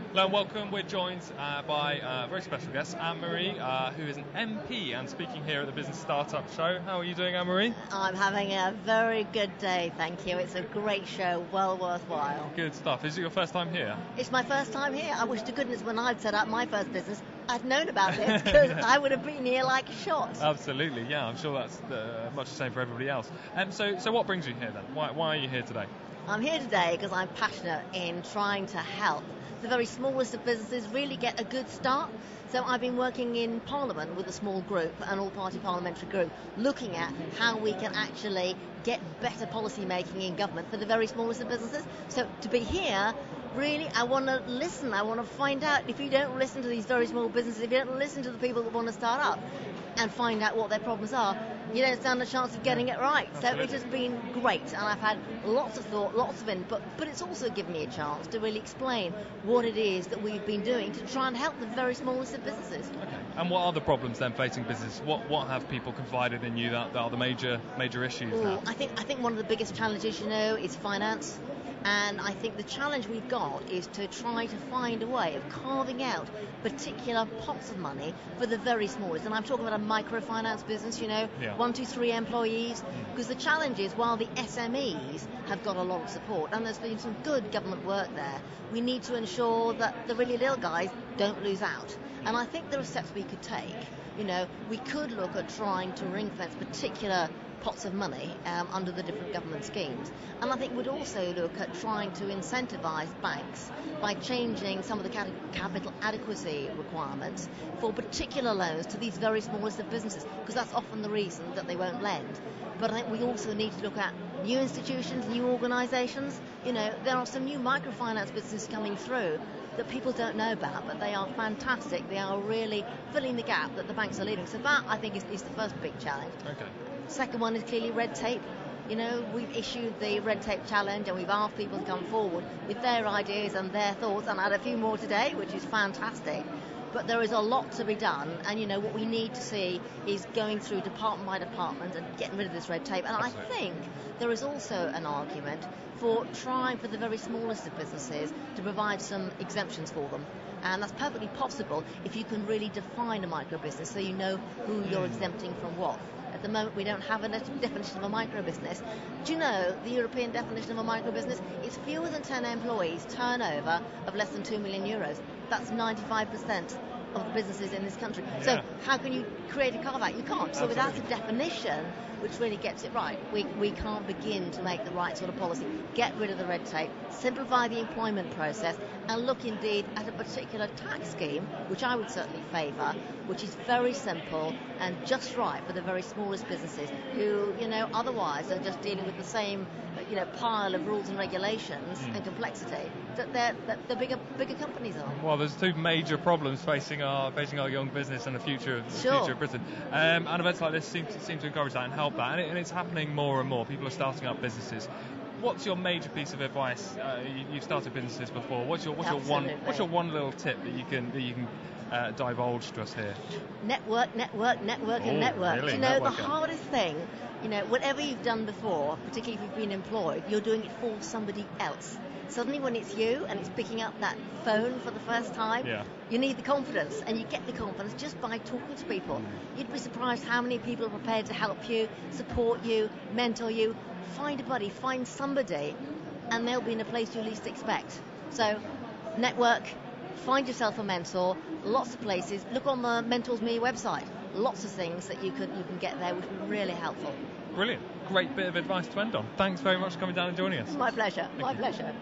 Hello and welcome. We're joined by a very special guest, Anne-Marie, who is an MP and speaking here at the Business Startup Show. How are you doing, Anne-Marie? I'm having a very good day, thank you. It's a great show, well worthwhile. Good stuff. Is it your first time here? It's my first time here. I wish to goodness when I'd set up my first business, I'd known about this, because I would have been here like a shot. Absolutely, yeah. I'm sure that's much the same for everybody else. So what brings you here then? Why are you here today? I'm here today because I'm passionate in trying to help the very smallest of businesses really get a good start. So I've been working in Parliament with a small group, an all-party parliamentary group, looking at how we can actually get better policy making in government for the very smallest of businesses. So to be here, really, I want to listen. I want to find out. If you don't listen to these very small businesses, if you don't listen to the people that want to start up and find out what their problems are, you don't stand a chance of getting it right. Absolutely. So it has been great, and I've had lots of thought, lots of input, but it's also given me a chance to really explain what it is that we've been doing to try and help the very smallest of businesses. Okay. And what are the problems then facing business? What have people confided in you that are the major issues now? I think one of the biggest challenges, is finance. And I think the challenge we've got is to try to find a way of carving out particular pots of money for the very smallest. And I'm talking about a microfinance business, 1, 2, 3 employees. Because the challenge is, while the SMEs have got a lot of support, and there's been some good government work there, we need to ensure that the really little guys don't lose out. And I think there are steps we could take. We could look at trying to ring-fence particular pots of money under the different government schemes. And I think we'd also look at trying to incentivise banks by changing some of the capital adequacy requirements for particular loans to these very smallest of businesses, because that's often the reason that they won't lend. But I think we also need to look at new institutions, new organisations. There are some new microfinance businesses coming through that people don't know about, but they are fantastic. They are really filling the gap that the banks are leaving. So that, I think, is the first big challenge. Okay. Second one is clearly red tape. We've issued the red tape challenge, and we've asked people to come forward with their ideas and their thoughts, and I had a few more today, which is fantastic. But there is a lot to be done, and what we need to see is going through department by department and getting rid of this red tape. And Absolutely. I think there is also an argument for trying for the very smallest of businesses to provide some exemptions for them. And that's perfectly possible if you can really define a micro business so you know who you're exempting from what. At the moment, we don't have a definition of a micro business. Do you know the European definition of a micro business? It's fewer than 10 employees, turnover of less than €2 million. That's 95% of the businesses in this country. Yeah. So how can you create a carve-out? You can't. So without a definition which really gets it right, we can't begin to make the right sort of policy. Get rid of the red tape, simplify the employment process, and look indeed at a particular tax scheme, which I would certainly favour, which is very simple and just right for the very smallest businesses who, otherwise are just dealing with the same, pile of rules and regulations and complexity that the bigger companies are. Well, there's two major problems facing our young business and the future of Britain. And events like this seem to encourage that and help that, and it's happening more and more. People are starting up businesses. What's your major piece of advice? You've started businesses before. What's your one little tip that you can divulge to us here? Network, and network. Really? The hardest thing, whatever you've done before, particularly if you've been employed, you're doing it for somebody else. Suddenly when it's you and it's picking up that phone for the first time, you need the confidence, and you get the confidence just by talking to people. You'd be surprised how many people are prepared to help you, support you, mentor you. Find a buddy, find somebody, and they'll be in a place you least expect. So network, find yourself a mentor, lots of places. Look on the Mentors Me website. Lots of things that you can get there, which will be really helpful. Brilliant. Great bit of advice to end on. Thanks very much for coming down and joining us. My pleasure. My pleasure.